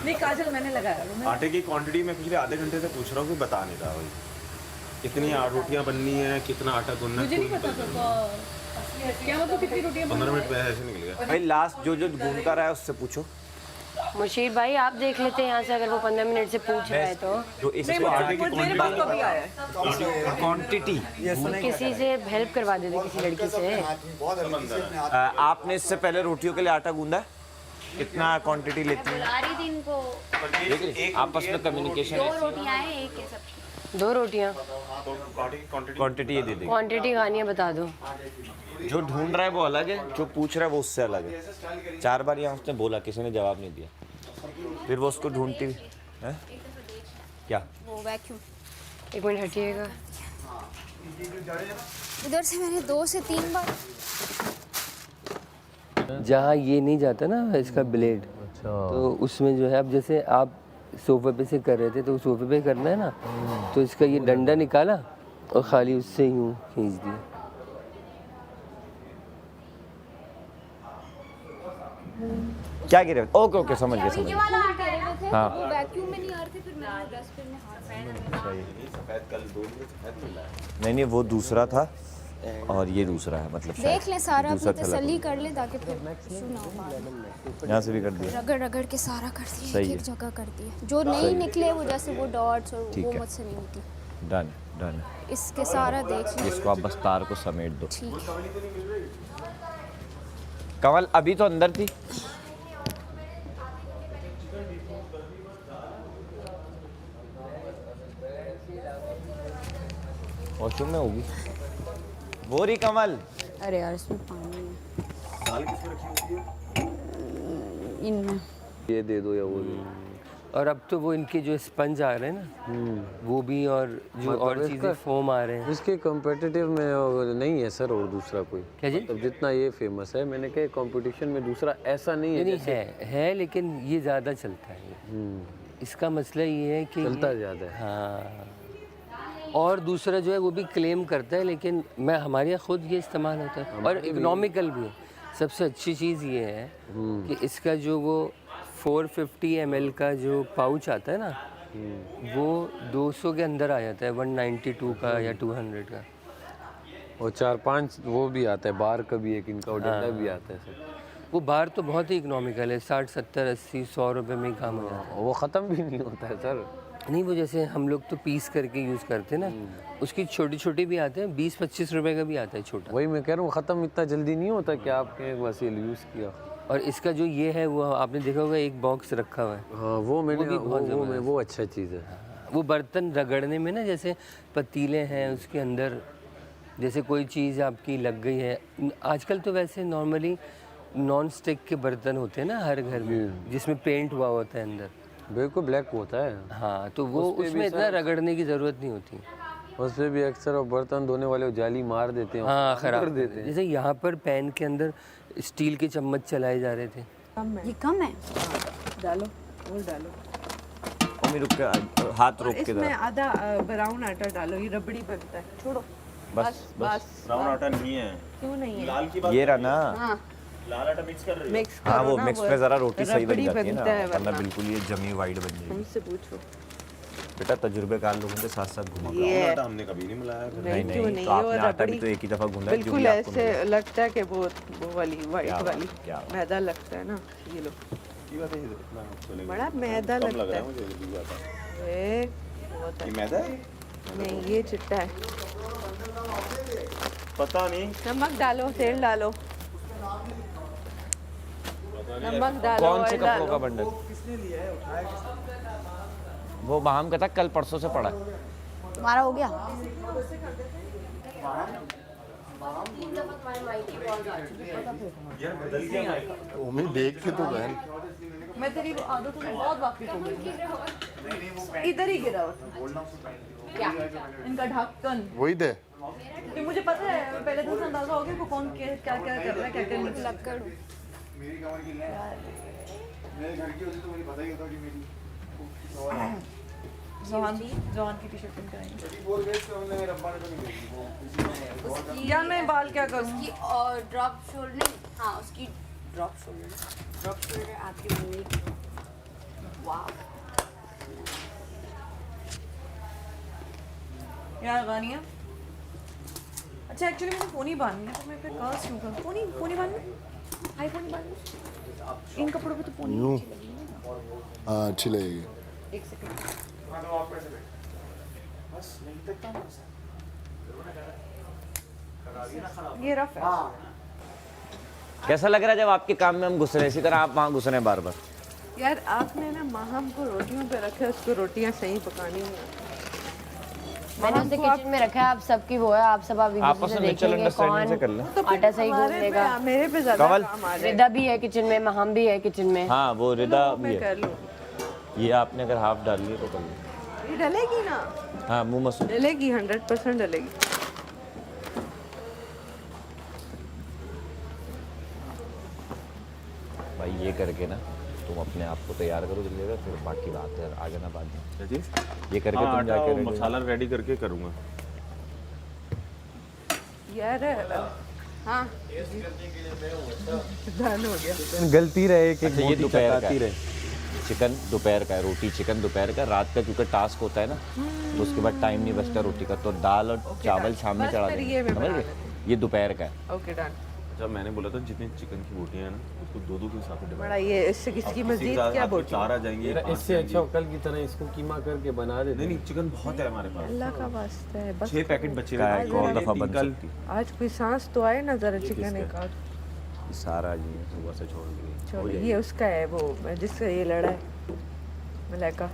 नहीं काजल मैंने लगाया। आटे की क्वांटिटी मैं पिछले आधे घंटे से पूछ रहा हूँ कि बता नहीं रहा भाई कितनी रोटियां बननी है, कितना आटा गूंदना है। मुझे नहीं पता था क्या मतलब कितनी रोटियां 15 मिनट में ऐसे निकल गया। भाई लास्ट जो घूमता रहा है उससे पूछो। मुशीर भाई आप देख लेते हैं यहाँ से, अगर वो 15 मिनट से पूछ रहा है तो। जो इसको आटे की क्वांटिटी किसी से हेल्प करवा देते, किसी लड़की से। आपने इससे पहले रोटियों के लिए आटा गूंदा है? कितना क्वांटिटी लेती है? बुला रही थी इनको। देखिए आपस में कम्युनिकेशन। 2 रोटियां हैं, एक है सबकी। 2 रोटियां। क्वांटिटी ये दे देगी। क्वांटिटी खानी है बता दो। जो ढूंढ रहा है वो अलग है, जो पूछ रहा है वो उससे अलग है। 4 बार यहाँ उसने बोला, किसी ने जवाब नहीं दिया, फिर वो उसको ढूंढती हुई है। क्या वो वैक्यूम 1 मिनट हटिएगा। इधर से मैंने 2 से 3 बार। जहाँ ये नहीं जाता ना इसका ब्लेड, तो उसमें जो है, अब जैसे आप सोफे पे से कर रहे थे तो सोफे पे करना है ना, तो इसका ये डंडा निकाला और खाली उससे यूँ खींच दिया। क्या गिरे? ओके ओके समझ गया समझ ये गया। वाला आटा रहे थे, हाँ। वो वैक्यूम में नहीं आ रहे थे, फिर मैंने डस्टबिन में हाथ नहीं वो दूसरा था और ये दूसरा है, मतलब देख ले सारा, दूसरा अपनी तसल्ली कर ले ताकि फिर इशू ना हो बाद में। यहाँ से भी कर दिया। रगड़ रगड़ के सारा कर दिया, सही एक है। जगह कर दिया। जो नहीं निकले वो जैसे वो डॉट्स और ठीक वो है। मुझसे नहीं होती। Done done. इसके सारा देख ले। इसको आप बस तार को समेट दो। ठीक है। कमल अभी तो अंदर थी। वॉशरूम में होगी वो रही कमल। अरे यार इसमें पानी है। इनमें ये दे दो या वो दे दो। और अब तो वो इनके जो स्पंज आ रहे हैं ना, वो भी, और जो मतलब और चीज़ें फोम आ रहे हैं। इसके कम्पिटिटिव में नहीं है सर और दूसरा कोई। क्या जी? मतलब जितना ये फेमस है, मैंने कहा कंपटीशन में दूसरा ऐसा नहीं है। नहीं है लेकिन ये ज़्यादा चलता है। इसका मसला ये है कि चलता ज़्यादा है। हाँ, और दूसरा जो है वो भी क्लेम करता है, लेकिन मैं हमारे यहाँ खुद ये इस्तेमाल होता है और इकोनॉमिकल भी है। सबसे अच्छी चीज़ ये है कि इसका जो वो 450 ml का जो पाउच आता है ना, वो 200 के अंदर आ जाता है, 192 का या 200 का। और 4-5 वो भी आता है, बार का भी एक इनका डंडा भी आता है सर। वो बार तो बहुत ही इकोनॉमिकल है, 60 70 80 100 रुपये में ही काम हो जाता है। वो ख़त्म भी नहीं होता है सर। नहीं, वो जैसे हम लोग तो पीस करके यूज़ करते हैं ना, उसकी छोटी छोटी भी आते हैं, 20-25 रुपए का भी आता है छोटा। वही मैं कह रहा हूँ, ख़त्म इतना जल्दी नहीं होता कि आपने एक वसील यूज़ किया। और इसका जो ये है वो आपने देखा होगा, एक बॉक्स रखा हुआ है। हाँ वो मैंने भी बहुत वो अच्छा चीज़ है। वो बर्तन रगड़ने में ना, जैसे पतीले हैं उसके अंदर, जैसे कोई चीज़ आपकी लग गई है। आजकल तो वैसे नॉर्मली नॉन स्टिक के बर्तन होते हैं ना हर घर में, जिसमें पेंट हुआ होता है अंदर। बिल्कुल ब्लैक होता है। हाँ, तो वो उसमें इतना रगड़ने की ज़रूरत नहीं होती। उस पर भी अक्सर और बर्तन धोने वाले जाली मार देते हैं। हाँ, खराब कर देते हैं। जैसे यहाँ पर पैन के अंदर स्टील के चम्मच चलाए जा रहे थे। ये कम है। डालो और डालो मम्मी रुक के हाथ रोक के इसमें जरा। आधा ब्राउन आटा डालो, ये रबड़ी बनता है। छोड़ो बस बस। ब्राउन आटा नहीं है, क्यों नहीं है? लाल की बात ये रहा ना। हाँ लाल आटा मिक्स कर रही है। मिक्स हाँ करो वो ना, मिक्स पे जरा रोटी सही बन रबड़ी जाती है ना, बनता है वरना वरना। बिल्कुल ये जमी वाइट बन जाएगी। हमसे पूछो। बेटा तजुर्बेकार लोगों के साथ साथ घुमा करो। ये आटा हमने कभी नहीं मिलाया है। नहीं क्यों नहीं, नहीं, तो वो आपने आटा भी रबड़ी तो एक ही दफा गूंदा है, जो बिल्कुल भी आपको मिला। ऐसे लगता है कि वो वाली वाइट क्या बात, वाली क्या बात। मैदा लगता है ना। ये लो, ये बात है, इतना चलेगा। बड़ा मैदा कम लगता लग रहा है। है मुझे ये बात। ए, बहुत ये है। मैदा है? नहीं ये चिट्टा है। पता नहीं। नमक डालो, तेल डालो, नमक डालो। कौन से ऑयल कपड़ों का डालो। बंडल? वो बाहम का था, कल परसों से पड़ा। तुम्हारा हो गया? ओमी देख के तो बहन मैं तेरी आदतों से बहुत वाकिफ हो गई। इधर ही गिरा हुआ क्या? इनका ढक्कन। वही दे। कि मुझे पता है पहले दिन से अंदाजा हो गया कि कौन क्या क्या कर रहा है, क्या क्या नहीं। लक्कड़ जवान की टी-शर्ट पहन कर आएंगे। या मैं बाल क्या करूँ? उसकी और ड्रॉप शोल्डर नहीं, हाँ उसकी ड्रॉप्स हो गए आपकी मम्मी की। वाह यार गानिया अच्छा एक्चुअली मुझे फोन ही बांधना है तो मैं फिर कर्स क्यों करूँ? फोन ही बांधना, आई फोन ही बांधना। इन कपड़ों पे तो फोन ही अच्छी लगेगी ना। हाँ अच्छी लगेगी। एक सेकंड ये रफ है। कैसा लग रहा है जब आपके काम में हम घुस रहे हैं, इसी तरह आप वहाँ घुस रहे हैं बार बार? यार आपने ना माहम को रोटियों पे रखे, उसको रोटियां सही पकानी है। मैंने उसे किचन में रखा है, आप सबकी वो है, आप सब आप एक आपस दूसरे में से म्यूचुअल देखेंगे अंडरस्टैंडिंग से कर कौन लें। आटा सही गूंद हमारे लेगा। पे मेरे पे ज्यादा कमल? काम आ रहा है। रिदा भी है किचन में, महम भी है किचन में। हाँ वो रिदा भी मैं है। कर लूँ। ये आपने अगर हाफ डाल लिया तो कर लो। ये डलेगी ना? हाँ मुंह मसूद। डलेगी, 100% डलेगी। भाई ये करके ना तुम अपने आप को तैयार करो जल्दी से, फिर बाकी बात है आगे ना बाद में। ये करके तुम जाके ready हो। मसाला रेडी करके करूँगा। यार हाँ डन हो गया। गलती रहे कि अच्छा ये दोपहर का है। चिकन दोपहर का है, रोटी चिकन दोपहर का, रात का क्योंकि टास्क होता है ना तो उसके बाद टाइम नहीं बचता रोटी का, तो दाल और चावल शाम में बस चढ़ा फिर देंगे, ये मैं समझ बना गए? ये दोपहर का है। Okay done. जब मैंने बोला था जितनी चिकन की बोटियाँ हैं ना उसको दो के हिसाब से बड़ा ये इससे किसकी मजीद क्या बोलती चार आ जाएंगे, पाँच इससे जाएंगे। अच्छा कल की तरह इसको कीमा करके बना देते। नहीं चिकन बहुत है हमारे पास। अल्लाह का वास्ता है बस 6 पैकेट बचे क्या हुए है, हैं। कौन दफा तीन बन कल सकती? आज कोई सांस तो आए ना जरा चिकन एक आध। ये सारा जी सुबह से छोड़ दिए। चलो ये उसका है वो जिससे ये लड़ा है मलाइका।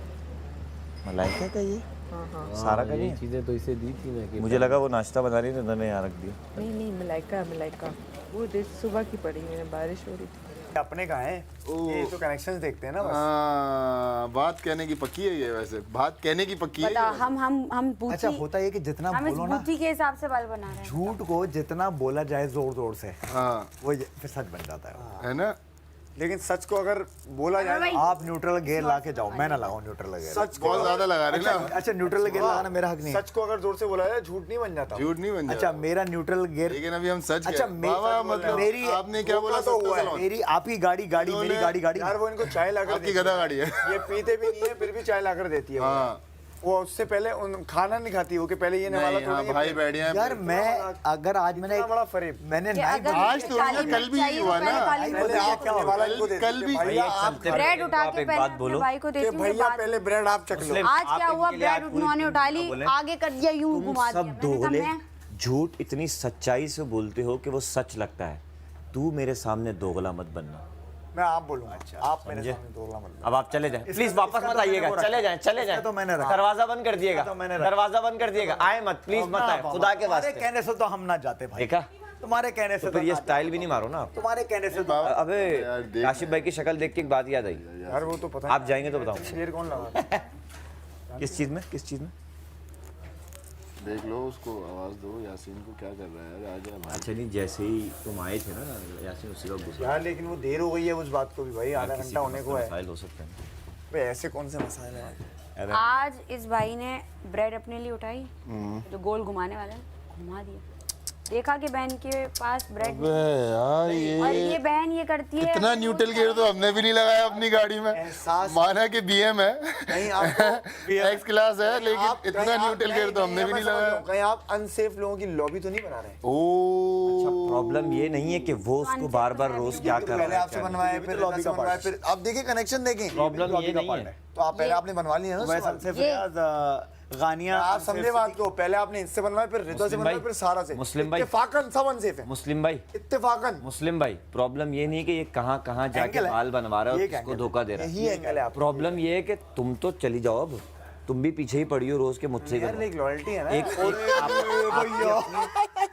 मलाइका का ये हाँ हाँ सारा का नहीं ये है? चीजें तो इसे दी थी ना कि मुझे लगा वो नाश्ता बना रही थी, उन्होंने यहाँ रख दिया। नहीं नहीं मलाइका मलाइका वो देर सुबह की पड़ी है, बारिश हो रही थी। अपने कहाँ है ये तो कनेक्शंस देखते हैं ना बस। हाँ बात कहने की पक्की है ये, वैसे बात कहने की पक्की है पता ये। हम बूटी अच्छा होता है कि जितना हम इस बोलो ना बूटी के हिसाब से बाल बना रहे हैं। झूठ को जितना बोला जाए जोर जोर से हाँ वो फिर सच बन जाता है। है ना। लेकिन सच को अगर बोला जाए आप न्यूट्रल गेयर ला के जाओ, मैं ना लगाऊं न्यूट्रल गेयर। सच बहुत ज्यादा लगा रही ना। अच्छा न्यूट्रल गेयर लगाना मेरा हक नहीं है। सच को अगर जोर से बोला जाए झूठ नहीं बन जाता। झूठ नहीं बन अच्छा जाता। मेरा न्यूट्रल गेयर। लेकिन अभी हम सच अच्छा कह बाबा मतलब मेरी आपने क्या बोला तो सच हुआ का है सलाम। मेरी आपकी गाड़ी मेरी गाड़ी यार वो इनको चाय लाकर आपकी गधा गाड़ी है। ये पीते भी नहीं है फिर भी चाय लाकर देती है। हाँ वो उससे पहले खाना नहीं खाती वो कि पहले ये नवाला नहीं, हाँ भाई बैठ गए यार मैं अगर आज मैंने बड़ा फरेब। मैंने कि नाइट अगर आज तो चाली कल भी चाहिए हुआ तो पहले ना। काली पहले मिर्च आप नवाला इनको देते कल भी थे। भैया आप ब्रेड उठा आप के एक पहले बात अपने बोलो भाई को कि देती हूँ भैया बाद पहले ब्रेड आप चख लो। आज क्या हुआ ब्रेड उन्होंने उठा ली आगे कर दिया यूं घुमा दिया सब मैंने कहा दोगले मैं झूठ इतनी सच्चाई से बोलते हो कि वो सच लगता है। तू मेरे सामने दोगला मत बनना। मैं आप बोलूंगा। अच्छा आप मेरे समझे? सामने दोगला मत अब आप चले जाएं प्लीज, वापस इसका मत तो आइएगा, मैंने चले जाएं चले इसका जाएं। तो मैंने रखा। दरवाजा बंद कर दिएगा, इसका तो मैंने रखा। दरवाजा बंद कर दिएगा, आए मत प्लीज मत आए, खुदा के तुम्हारे वास्ते। कहने से तो हम ना जाते भाई। देखा तुम्हारे कहने से तो फिर तो ये ना स्टाइल भी नहीं मारो ना आप। तुम्हारे कहने से तो अबे यार, देख काशिफ भाई की शक्ल देख के एक बात याद आई। यार वो तो पता आप जाएंगे तो बताओ शेर कौन लगा। किस चीज में, किस चीज में? देख लो उसको आवाज दो यासीन को क्या कर रहा है यार। आ जाए भाई। अच्छा नहीं, जैसे ही तुम आए थे ना यासीन उसी वक्त गुस्सा यार लेकिन वो देर हो गई है उस बात को भी भाई आधा किसी घंटा के होने को है। मसाइल हो सकते हैं। बे ऐसे कौन से मसाले हैं। आज इस भाई ने ब्रेड अपने लिए उठाई जो गोल घुमाने वाला है घुमा दिया। देखा कि बहन के पास ब्रेड अबे यार और ये ये बहन ये करती है इतना न्यूट्रल गियर तो हमने भी नहीं लगाया अपनी गाड़ी में। माना कि बीएम है कहीं आपको एक्स क्लास है आप लेकिन इतना कहीं आप- न्यूट्रल गियर तो हमने भी नहीं मैं समझ रहा लगाया। हूँ, कहीं आप अनसेफ लोगों की लॉबी तो नहीं बना रहे। ओ प्रॉब्लम ये नहीं है कि वो उसको बार बार रोज क्या कर पहले रहा है आपसे क्या नहीं। बनवाए फिर लॉबी का बनवाए पार्ट फिर आप देखिए कनेक्शन देखें। प्रॉब्लम ये नहीं है। तो आप पहले आपने बनवा लिया ना वैसे सवाल। सबसे फिर गानियां आप समझे बात को पहले आपने इससे बनवाया फिर रिदा से मुस्लिम बनवाया भाई, फिर सारा से मुस्लिम भाई। इत्तेफाकन सब अनसेफ है। मुस्लिम भाई, इत्तेफाकन मुस्लिम भाई, प्रॉब्लम ये नहीं है कि ये कहाँ कहाँ जाके एंगल है। बाल बनवा रहा है ये और एक किसको एंगल धोखा दे रहा यही है। एंगल है आप। प्रॉब्लम ये है कि तुम तो चली जाओ, अब तुम भी पीछे ही पड़ी हो रोज के मुझसे यार एक लॉयल्टी है ना। एक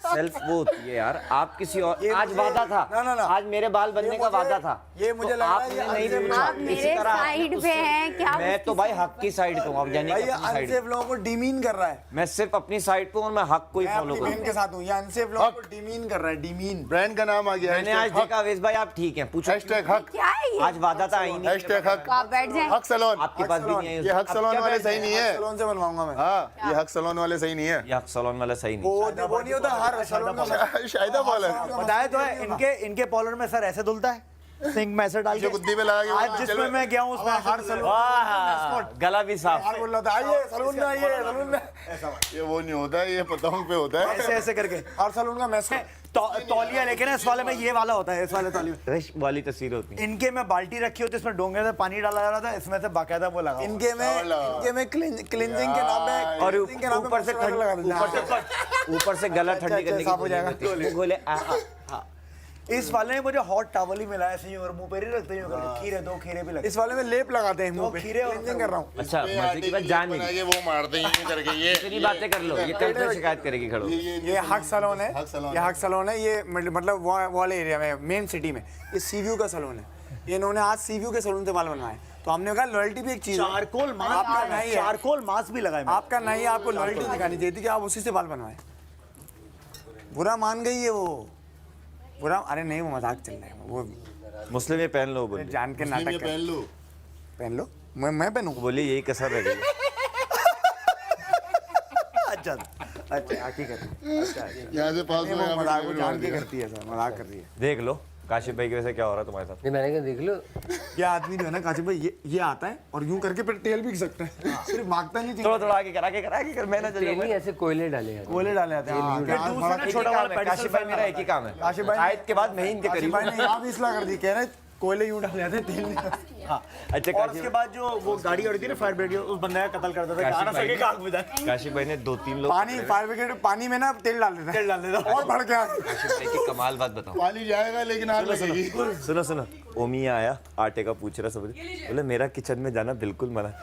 सेल्फ वो होती है यार। आप किसी और आज मुझे- वादा था ना। आज मेरे बाल बनने का वादा था। ये मुझे तो लग रहा है आपने ये नहीं unsafe पूछा। आप इसी मेरे तरह साइड पे हैं क्या? मैं तो भाई हक की साइड पे हूँ, अब यानी कि भाई ये अपनी साइड अनसेफ लोगों को डिमीन कर रहा है। मैं सिर्फ अपनी साइड पे हूँ और मैं हक को ही मैं फॉलो अपनी बहन करूँ। के साथ हूँ। ये अनसेफ लोगों को डिमीन कर रहा है। डिमीन ब्रांड का नाम आ गया। मैंने आज देखा अवेश भाई आप ठीक हैं, पूछो हैशटैग हक। क्या है ये? आज वादा था ही नहीं। हैशटैग हक। तो आप बैठ जाएं। हक सलोन। आपके पास भी नहीं है। ये हक अब सलोन क्या वाले बैठ सही नहीं है। सलोन से बनवाऊंगा मैं। हाँ ये हक सलोन वाले सही नहीं है। ये हक सलोन वाला सही नहीं। वो नहीं होता हर सलोन का शायदा बॉल है। बताया तो है इनके पॉलर में सर ऐसे धुलता है सिंक में से डाल के बुद्धि पे लगा के आज जिसमें मैं गया हूँ उसमें हर सलून वाह, गला भी साफ। यार बोल रहा था आइए सलून में, आइए सलून में। ये वो नहीं होता है, ये पतंग पे होता है। ऐसे ऐसे करके हर सलून का मैस तौलिया लेके ना, इस वाले में ये वाला होता है, इस वाले तौलिया में। रश वाली तस्वीर होती है। इनके में बाल्टी रखी होती है, इसमें डोंगे से पानी डाला जा रहा था, इसमें से बाकायदा वो लगा। इनके में क्लींजिंग के नाम पे, और cleansing के नाम पे ऊपर से मसाला लगा देते हैं। ऊपर से गला ठंडी करने साफ हो जाएगा। की बोले इस वाले में मुझे हॉट टॉवल ही मिला है, ऐसे ही और मुंह पे ही रखते हैं करके। खीरे, 2 खीरे भी लगे। इस वाले में लेप लगाते हैं मुंह पे, खीरे और क्लींजिंग कर रहा हूँ। अच्छा, मजे की बात जान नहीं वो मारते ही करके ये इतनी बातें कर लो, ये कल से शिकायत करेगी खड़ो। ये हक सैलून है, ये हक सैलून है, ये मतलब वो वाले एरिया में, मेन सिटी में। ये सीव्यू का सैलून है, ये इन्होंने आज सीव्यू के सैलून से बाल बनवाए। तो हमने कहा लॉयल्टी भी एक चीज है। चारकोल मास्क, आपका नहीं है, चारकोल मास्क भी लगाए मैंने। आपका नहीं है, आपको लॉयल्टी दिखानी चाहिए थी कि आप उसी से बाल बनवाए। बुरा मान गई है वो, बुरा, अरे नहीं वो मजाक चल रहा है, वो मुस्लिम ये पहन लो बोले, जान के नाटक कर। पहन लो, मैं पहनूं? बोले यही कसर रह गई। अच्छा अच्छा, आकी कर। अच्छा, यहाँ से पास नहीं, वो मजाक वो जान के करती है सर, मजाक कर रही है। देख लो काशिफ भाई की वजह से क्या हो रहा है तुम्हारे साथ। नहीं मैंने कहा देख लो, ये आदमी जो है ना काशिफ भाई, ये आता है और यूं करके फिर टेल भी सकता है, सिर्फ भागता नहीं। थोड़ा थोड़ा आगे कर मैं ना तेल नहीं ऐसे कोयले डाले हैं। कोयले डाले जाते हैं। फिर दूसरा छोटा वाला काशिफ भाई मेरा एक ही काम है, काशिफ भाई आयत के बाद मैं ही इनके काशिफ करीब भाई ने यहाँ भी इसलिए कर दी, कह रहे कोयले यूं डाले जाते हैं, तेल नहीं। हाँ, अच्छा और उसके बाद जो वो गाड़ी उड़ती है ना फायर ब्रिगेड, उस बंदे का कत्ल करता था, गाना सके का आग बुझा। काशिफ भाई ने 2-3 लोग पानी, फायर ब्रिगेड पानी में ना तेल डाल देता है, तेल डाल देता और बढ़ गया। काशिफ भाई की कमाल बात बताओ। पानी जाएगा लेकिन आग लगेगी। सुनो ओमिया आया, आटे का पूछ रहा सब, बोले मेरा किचन में जाना बिल्कुल मना।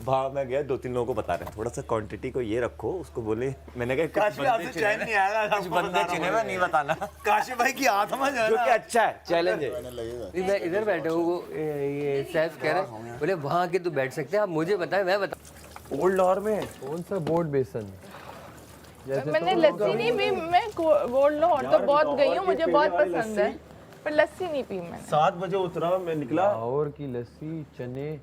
वहाँ मैं गया, 2-3 लोगों को बता रहे हैं थोड़ा सा क्वांटिटी को ये रखो, उसको बोले मैंने कहा काशिफ आपसे चैन नहीं आएगा, कुछ बंदे चिन्हे में नहीं बताना, काशिफ भाई की आत्मा जो है जो ना, कि अच्छा है, चैलेंज है। नहीं, मैं इधर बैठा हूँ, वो ये सैफ कह रहे हैं, बोले वहाँ के तो बैठ सकते हैं, आप मुझे बताएं, मैं बताऊँ। ओल्ड लाहौर में कौन सा बोर्ड बेसन? मैंने लस्सी नहीं पी, मैं गोल्ड लाहौर तो बहुत गई हूँ, मुझे बहुत पसंद है, पर लस्सी नहीं पी मैंने। 7 बजे उतरा मैं, निकला लाहौर की लस्सी, चने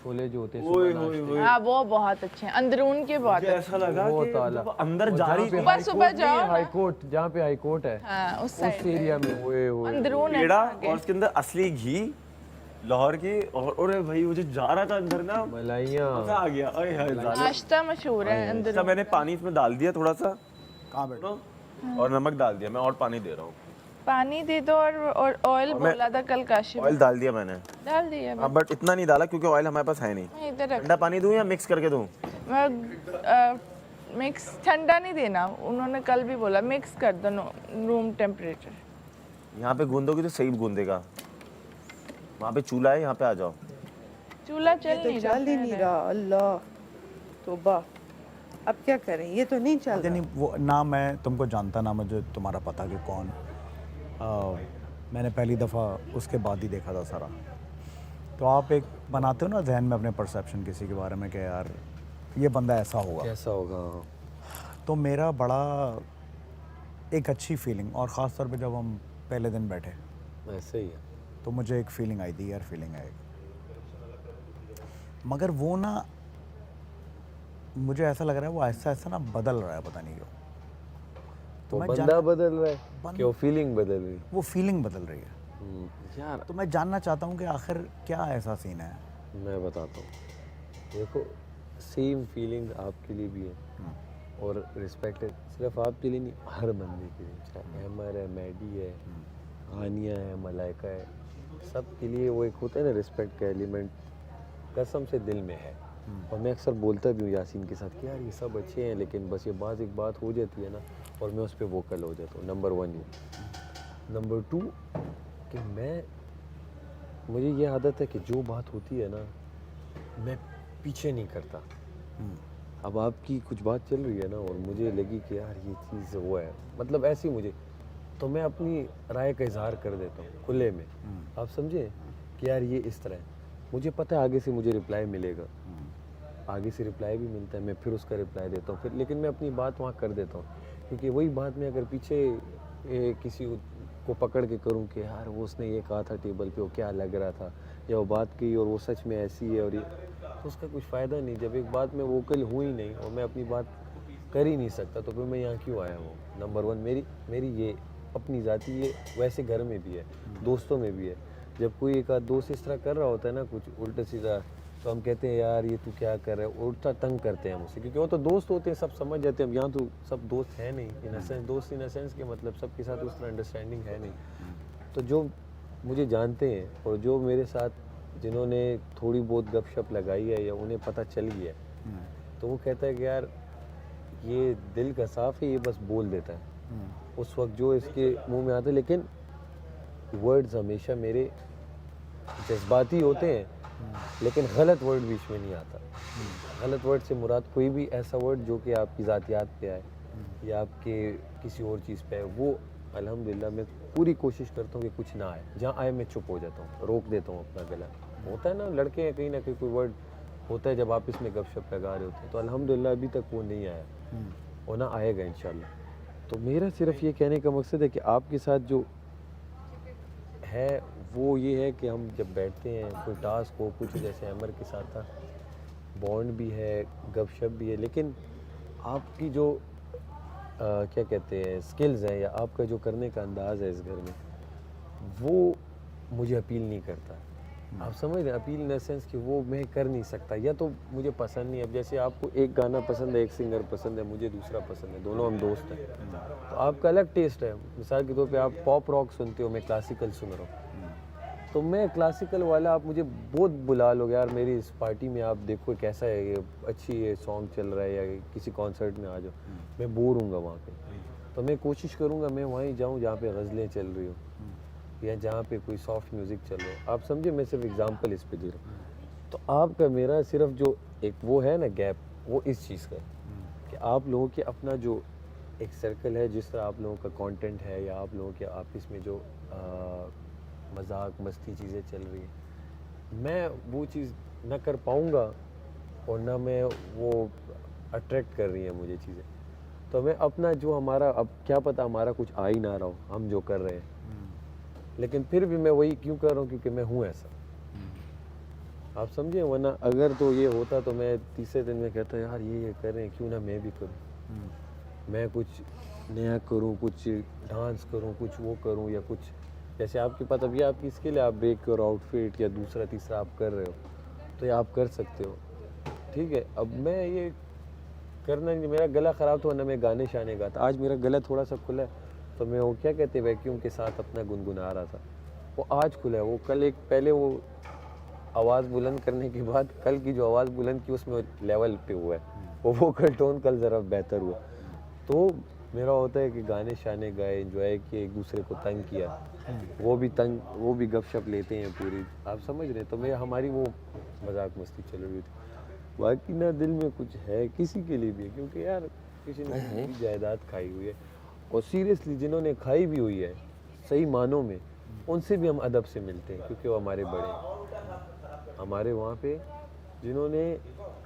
छोले जो होते हैं, हाँ वो बहुत अच्छे हैं, अंदरून के बहुत अच्छे। ऐसा लगा बहुत कि आला। जब अंदर जा रही थी सुबह सुबह जाओ ना। हाई कोर्ट, जहाँ पे हाई कोर्ट है, हाँ उस उस साइड एरिया में हुए अंदरून है पेड़ा आगे। और उसके अंदर असली घी लाहौर की, और अरे भाई वो जो जा रहा था अंदर ना, मलाइयाँ। मजा आ गया। अरे हाय जालिम। नाश्ता मशहूर है अच्छा, अंदरून। मैंने पानी इसमें डाल दिया थोड़ा सा, कहाँ बैठो? और नमक डाल दिया, मैं और पानी दे रहा हूँ। पानी दे दो, और ऑयल बोला था कल काशिफ, ऑयल डाल दिया मैंने, डाल दिया हाँ, बट इतना नहीं डाला क्योंकि ऑयल हमारे पास है नहीं। मैं इधर रख, ठंडा पानी दूं या मिक्स करके दूं? मिक्स, ठंडा नहीं देना, उन्होंने कल भी बोला मिक्स कर दो, रूम टेम्परेचर। यहाँ पे गूंदोगी तो सही गूंदेगा, वहाँ पे चूल्हा है, यहाँ पे आ जाओ। चूल्हा चल नहीं रहा। अल्लाह तौबा, अब क्या करें, ये तो नहीं चल नहीं, वो ना मैं तुमको जानता, ना मुझे तुम्हारा पता कि कौन। मैंने पहली दफ़ा उसके बाद ही देखा था सारा। तो आप एक बनाते हो ना जहन में अपने परसेप्शन किसी के बारे में कि यार ये बंदा ऐसा होगा, कैसा होगा। तो मेरा बड़ा एक अच्छी फीलिंग, और ख़ास तौर पे जब हम पहले दिन बैठे ऐसे ही है। तो मुझे एक फीलिंग आई थी, यार फीलिंग आई, मगर वो ना मुझे ऐसा लग रहा है वो ऐसा ऐसा ना बदल रहा है, पता नहीं क्यों। तो मैं बंदा बदल रहा है कि वो फीलिंग बदल रही है? वो फीलिंग बदल रही है यार। तो मैं जानना चाहता हूँ कि आखिर क्या ऐसा सीन है। मैं बताता हूँ, देखो सेम फीलिंग आपके लिए भी है, और रिस्पेक्ट सिर्फ आपके लिए नहीं, हर बंदे के लिए, चाहे अहमर है, मैडी है, आनिया है, मलाइका है, सब के लिए वो एक होता है ना रिस्पेक्ट का एलिमेंट, कसम से दिल में है। और मैं अक्सर बोलता भी हूँ यासीन के साथ कि यार ये सब अच्छे हैं, लेकिन बस ये एक बात हो जाती है ना, और मैं उस पर वोकल हो जाता हूँ। नंबर 1 ये। नंबर 2 कि मुझे ये आदत है कि जो बात होती है ना, मैं पीछे नहीं करता। अब आपकी कुछ बात चल रही है ना, और मुझे लगी कि यार ये चीज़ वो है, मतलब ऐसी मुझे, तो मैं अपनी राय का इजहार कर देता हूँ खुले में। आप समझे कि यार ये इस तरह है, मुझे पता है आगे से मुझे रिप्लाई मिलेगा, आगे से रिप्लाई भी मिलता है, मैं फिर उसका रिप्लाई देता हूँ फिर, लेकिन मैं अपनी बात वहाँ कर देता हूँ, क्योंकि वही बात मैं अगर पीछे किसी को पकड़ के करूँ कि यार वो उसने ये कहा था टेबल पे, वो क्या लग रहा था, या वो बात की और वो सच में ऐसी है, और ये तो उसका कुछ फ़ायदा नहीं। जब एक बात में वोकल हुई ही नहीं और मैं अपनी बात कर ही नहीं सकता, तो फिर मैं यहाँ क्यों आया हूँ। नंबर 1 मेरी ये अपनी ज़ाती, ये वैसे घर में भी है, दोस्तों में भी है, जब कोई एक आध दोस्त इस तरह कर रहा होता है ना कुछ उल्टा सीधा, तो हम कहते हैं यार ये तू क्या कर रहा है, उल्टा तंग करते हैं हम उससे, क्योंकि वो तो दोस्त होते हैं, सब समझ जाते हैं। अब यहाँ तो सब दोस्त हैं नहीं, इन सेंस दोस्त इन सेंस के मतलब सबके साथ उस तरह अंडरस्टैंडिंग है नहीं। तो जो मुझे जानते हैं और जो मेरे साथ जिन्होंने थोड़ी बहुत गपशप लगाई है या उन्हें पता चल गया है, तो वो कहता है कि यार ये दिल का साफ है, ये बस बोल देता है उस वक्त जो इसके मुंह में आता है, लेकिन वर्ड्स हमेशा मेरे जज्बाती होते हैं, लेकिन गलत वर्ड बीच में नहीं आता। गलत वर्ड से मुराद कोई भी ऐसा वर्ड जो कि आपकी ज़ातियात पे आए या आपके किसी और चीज़ पे आए, वो अल्हम्दुलिल्लाह मैं पूरी कोशिश करता हूँ कि कुछ ना आए। जहाँ आए मैं चुप हो जाता हूँ, रोक देता हूँ अपना गला। होता है ना, लड़के हैं कहीं ना कहीं कोई वर्ड होता है जब आप इसमें गपशप लगा रहे होते हैं, तो अल्हम्दुलिल्लाह अभी तक वो नहीं आया और ना आएगा इंशाल्लाह। तो मेरा सिर्फ ये कहने का मकसद है कि आपके साथ जो है वो ये है कि हम जब बैठते हैं कोई टास्क हो कुछ, जैसे अमर के साथ था, बॉन्ड भी है, गपशप भी है, लेकिन आपकी जो क्या कहते हैं स्किल्स हैं या आपका जो करने का अंदाज़ है इस घर में, वो मुझे अपील नहीं करता। आप समझ रहे हैं, अपील इन द सेंस कि वो मैं कर नहीं सकता या तो मुझे पसंद नहीं। अब जैसे आपको एक गाना पसंद है, एक सिंगर पसंद है, मुझे दूसरा पसंद है, दोनों हम दोस्त हैं, तो आपका अलग टेस्ट है। मिसाल के तौर पे आप पॉप रॉक सुनते हो, मैं क्लासिकल सुन रहा हूँ, तो मैं क्लासिकल वाला आप मुझे बहुत बुला लोगे यार मेरी इस पार्टी में, आप देखो कैसा है ये, अच्छी ये सॉन्ग चल रहा है, या किसी कॉन्सर्ट में आ जाओ, मैं बोर हूँगा वहाँ पे। तो मैं कोशिश करूँगा मैं वहीं जाऊँ जहाँ पे गज़लें चल रही हो या जहाँ पे कोई सॉफ्ट म्यूज़िक चल रहा हो। आप समझे, मैं सिर्फ एग्जांपल इस पे दे रहा हूँ। तो आपका मेरा सिर्फ जो एक वो है ना गैप, वो इस चीज़ का है कि आप लोगों के अपना जो एक सर्कल है, जिस तरह आप लोगों का कंटेंट है या आप लोगों के आपस में जो मजाक मस्ती चीज़ें चल रही है, मैं वो चीज़ ना कर पाऊँगा और ना मैं वो अट्रैक्ट कर रही है मुझे चीज़ें। तो मैं अपना जो हमारा, अब क्या पता हमारा कुछ आ ही ना रहा हो हम जो कर रहे हैं, लेकिन फिर भी मैं वही क्यों कर रहा हूँ, क्योंकि मैं हूँ ऐसा। आप समझे, वरना अगर तो ये होता तो मैं तीसरे दिन में कहता यार ये कर रहे हैं, क्यों ना मैं भी करूँ, मैं कुछ नया करूँ, कुछ डांस करूँ, कुछ वो करूँ, या कुछ जैसे आपके पास अभी आपकी स्किल है, आप ब्रेक और आउटफिट या दूसरा तीसरा आप कर रहे हो, तो ये आप कर सकते हो, ठीक है। अब मैं ये करना नहीं, मेरा गला ख़राब था ना, मैं गाने शाने गाता, आज मेरा गला थोड़ा सा खुला है, तो मैं वो क्या कहते हैं वैक्यूम के साथ अपना गुनगुना रहा था, वो आज खुला है। वो कल एक पहले वो आवाज़ बुलंद करने के बाद कल की जो आवाज़ बुलंद की उसमें लेवल पे हुआ है, वो वोकल टोन कल ज़रा बेहतर हुआ। तो मेरा होता है कि गाने शाने गाए, एंजॉय किए, एक दूसरे को तंग किया, वो भी गपशप लेते हैं पूरी, आप समझ रहे हैं। तो मैं हमारी वो मजाक मस्ती चल रही थी, बाकी ना दिल में कुछ है किसी के लिए भी, क्योंकि यार किसी ने जायदाद खाई हुई है, और सीरियसली जिन्होंने खाई भी हुई है सही मानों में, उनसे भी हम अदब से मिलते हैं, क्योंकि वो हमारे बड़े हैं। हमारे वहाँ पे जिन्होंने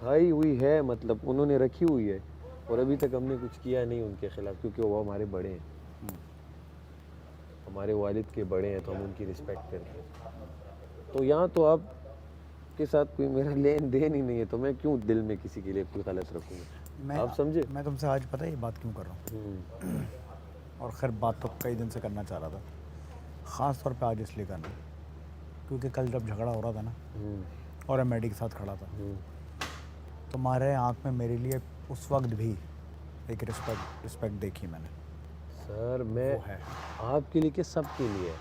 खाई हुई है, मतलब उन्होंने रखी हुई है, और अभी तक हमने कुछ किया नहीं उनके खिलाफ, क्योंकि वो हमारे बड़े हैं, हमारे वालिद के बड़े हैं, तो हम उनकी रिस्पेक्ट करते हैं। तो यहाँ तो आप के साथ कोई मेरा लेन देन ही नहीं है, तो मैं क्यों दिल में किसी के लिए कोई गलत रखूँगा, आप समझे। मैं तुमसे आज पता है ये बात क्यों कर रहा हूँ, और खैर बात तो कई दिन से करना चाह रहा था, ख़ास तौर पे आज इसलिए करना, क्योंकि कल जब झगड़ा हो रहा था ना और एमएडी के साथ खड़ा था, तुम्हारे आँख में मेरे लिए उस वक्त भी एक रिस्पेक्ट देखी मैंने। सर मैं आपके लिए, सबके लिए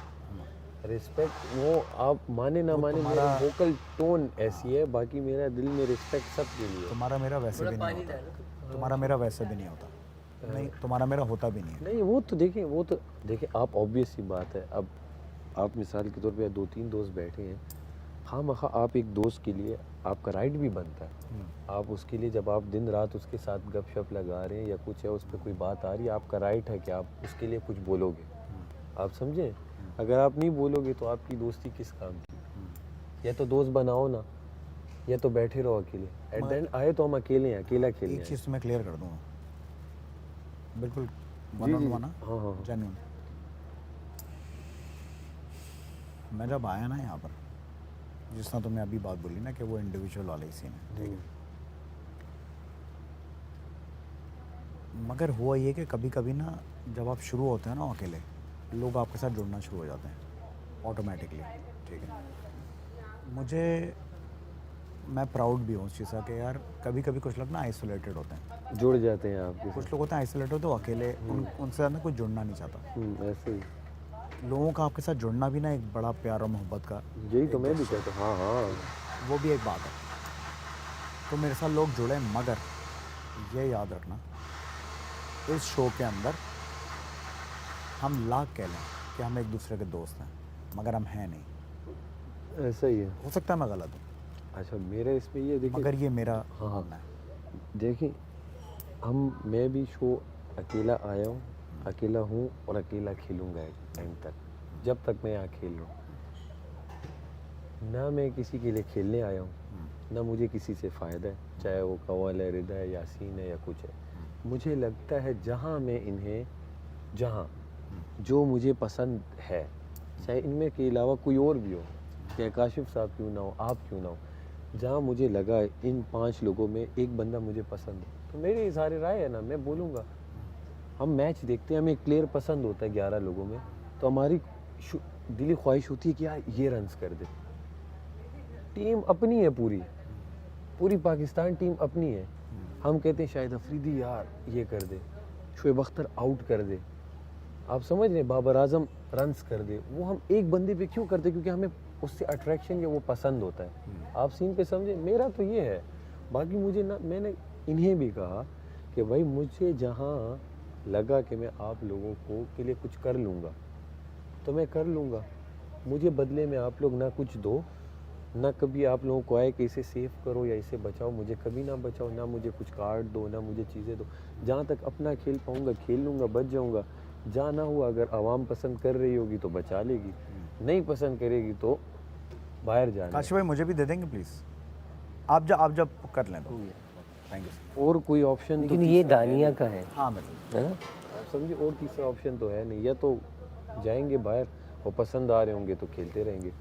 रिस्पेक्ट, वो आप माने ना माने, मेरा वोकल टोन ऐसी है, बाकी मेरा दिल में रिस्पेक्ट सबके लिए। तुम्हारा मेरा वैसे भी नहीं होता, तुम्हारा मेरा वैसे भी नहीं होता, नहीं तुम्हारा मेरा होता भी नहीं। नहीं वो तो देखिए आप ऑब्वियस सी बात है, अब आप मिसाल के तौर पे 2-3 दोस्त बैठे हैं, हाँ मखा आप एक दोस्त के लिए आपका राइट भी बनता है, आप उसके लिए जब आप दिन रात उसके साथ गपशप लगा रहे हैं या कुछ है, उस पर कोई बात आ रही है, आपका राइट है कि आप उसके लिए कुछ बोलोगे, आप समझें। अगर आप नहीं बोलोगे तो आपकी दोस्ती किस काम की, या तो दोस्त बनाओ ना, या तो बैठे रहो अकेले। एट द एंड आए तो हम अकेले हैं, अकेला खेलने। एक चीज़ मैं क्लियर कर दूँगा, बिल्कुल हाँ जेन्युइन। मैं जब आया ना यहाँ पर, जिस तरह तुमने अभी बात बोली ना कि वो इंडिविजुअल वाले ही सीन है, ठीक है, मगर हुआ ये कि कभी कभी ना जब आप शुरू होते हैं ना अकेले, लोग आपके साथ जुड़ना शुरू हो जाते हैं ऑटोमेटिकली, ठीक ठीक है। मुझे मैं प्राउड भी हूँ उस चीज़ का कि यार कभी कभी कुछ लोग ना आइसोलेटेड होते हैं, जुड़ जाते हैं आपके कुछ लोग होते हैं आइसोलेटेड होते हैं, वो अकेले उनसे ज़्यादा कोई जुड़ना नहीं चाहता। ऐसे ही लोगों का आपके साथ जुड़ना भी ना एक बड़ा प्यार और मोहब्बत का, यही तो मैं भी कहता हूँ। हाँ हाँ, वो भी एक बात है। तो मेरे साथ लोग जुड़े, मगर ये याद रखना इस शो के अंदर हम लाख कह लें कि हम एक दूसरे के दोस्त हैं, मगर हम हैं नहीं। ऐसा ही है। हो सकता है मैं गलत हूँ, अच्छा मेरा इसमें ये देखिए, मगर ये मेरा हाँ मानना है। देखिए मैं भी शो अकेला आया हूँ, अकेला हूँ और अकेला खेलूँगा एंड तक, जब तक मैं यहाँ खेल रहा हूँ। ना मैं किसी के लिए खेलने आया हूँ, ना मुझे किसी से फ़ायदा है, चाहे वो कंवल है, रिदा है, यासीन है या कुछ है। मुझे लगता है जहाँ मैं इन्हें, जहाँ जो मुझे पसंद है, चाहे इनमें के अलावा कोई और भी हो, चाहे काशिफ साहब क्यों ना हो, आप क्यों ना हो, जहाँ मुझे लगा इन 5 लोगों में एक बंदा मुझे पसंद है, तो मेरी सारी राय है ना, मैं बोलूँगा। हम मैच देखते हैं, हमें एक प्लेयर पसंद होता है 11 लोगों में, तो हमारी दिली ख्वाहिश होती है कि यार ये रन्स कर दे। टीम अपनी है, पूरी पाकिस्तान टीम अपनी है। हम कहते हैं शाहिद अफरीदी यार ये कर दे, शोएब अख्तर आउट कर दे, आप समझ रहे हैं, बाबर आजम रन्स कर दे। वो हम एक बंदे पे क्यों करते? क्योंकि हमें उससे अट्रैक्शन या वो पसंद होता है। आप सीन पे समझे, मेरा तो ये है। बाकी मुझे ना, मैंने इन्हें भी कहा कि भाई मुझे जहाँ लगा कि मैं आप लोगों को के लिए कुछ कर लूँगा तो मैं कर लूँगा। मुझे बदले में आप लोग ना कुछ दो, ना कभी आप लोगों को आए कि इसे सेव करो या इसे बचाओ, मुझे कभी ना बचाओ, ना मुझे कुछ कार्ड दो, ना मुझे चीज़ें दो। जहाँ तक अपना खेल पाऊँगा खेल लूँगा, बच जाऊँगा। जहाँ ना हुआ, अगर आवाम पसंद कर रही होगी तो बचा लेगी, नहीं पसंद करेगी तो बाहर जाना। काशिफ भाई मुझे भी दे देंगे प्लीज़, आप जब कर लें तो। Thank you. और कोई ऑप्शन? लेकिन ये दानिया का है। हाँ मतलब है ना, आप समझे, और तीसरा ऑप्शन तो है नहीं। या तो जाएंगे बाहर और पसंद आ रहे होंगे तो खेलते रहेंगे।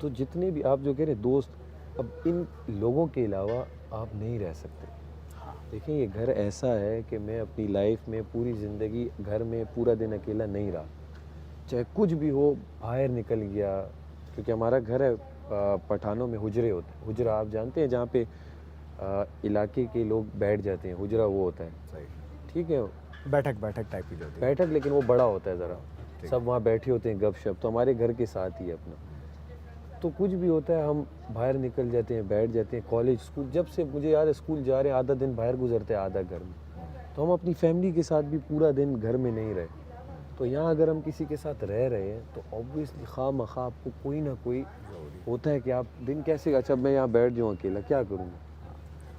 तो जितने भी आप जो कह रहे दोस्त, अब इन लोगों के अलावा आप नहीं रह सकते। देखिए ये घर ऐसा है कि मैं अपनी लाइफ में पूरी ज़िंदगी घर में पूरा दिन अकेला नहीं रहा, चाहे कुछ भी हो बाहर निकल गया। क्योंकि हमारा घर है पठानों में हुजरे होते हैं। हुजरा आप जानते हैं, जहाँ पे इलाके के लोग बैठ जाते हैं, हुजरा वो होता है। सही, ठीक है, बैठक टाइप की जो होती है। बैठक, लेकिन वो बड़ा होता है ज़रा, सब वहाँ बैठे होते हैं गपशप। तो हमारे घर के साथ ही है अपना, तो कुछ भी होता है हम बाहर निकल जाते हैं, बैठ जाते हैं। कॉलेज स्कूल, जब से मुझे याद है स्कूल जा रहे हैं, आधा दिन बाहर गुजरते हैं, आधा घर में। तो हम अपनी फैमिली के साथ भी पूरा दिन घर में नहीं रहे। तो यहाँ अगर हम किसी के साथ रह रहे हैं तो ऑब्वियसली खामखा आपको कोई ना कोई होता है कि आप दिन कैसे, अच्छा मैं यहाँ बैठ जाऊँ अकेला, क्या करूँगा,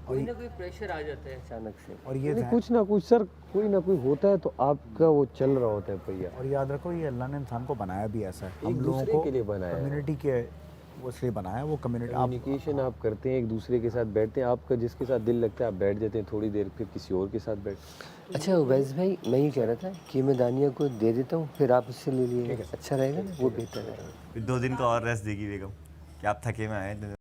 कोई ना कोई प्रेशर आ जाता है अचानक से। और ये कुछ ना कुछ सर, कोई ना कोई होता है तो आपका वो चल रहा होता है पहिया। और याद रखो ये अल्लाह ने इंसान को बनाया भी ऐसा है, एक हम लोगों दूसरे को के लिए बनाया है। कम्युनिटी के वो इसलिए बनाया, वो कम्युनिटी कम्युनिकेशन आप करते हैं, एक दूसरे के साथ बैठते हैं, आपका जिसके साथ दिल लगता है आप बैठ जाते हैं थोड़ी देर, फिर किसी और के साथ बैठ। अच्छा उवैस भाई, मैं ये कह रहा था कि मैं दानिया को दे देता हूँ, फिर आप उससे ले लिए, अच्छा रहेगा ना, वो बेहतर है। फिर 2 दिन का और रेस्ट देगी बेगम कि आप थके में आए।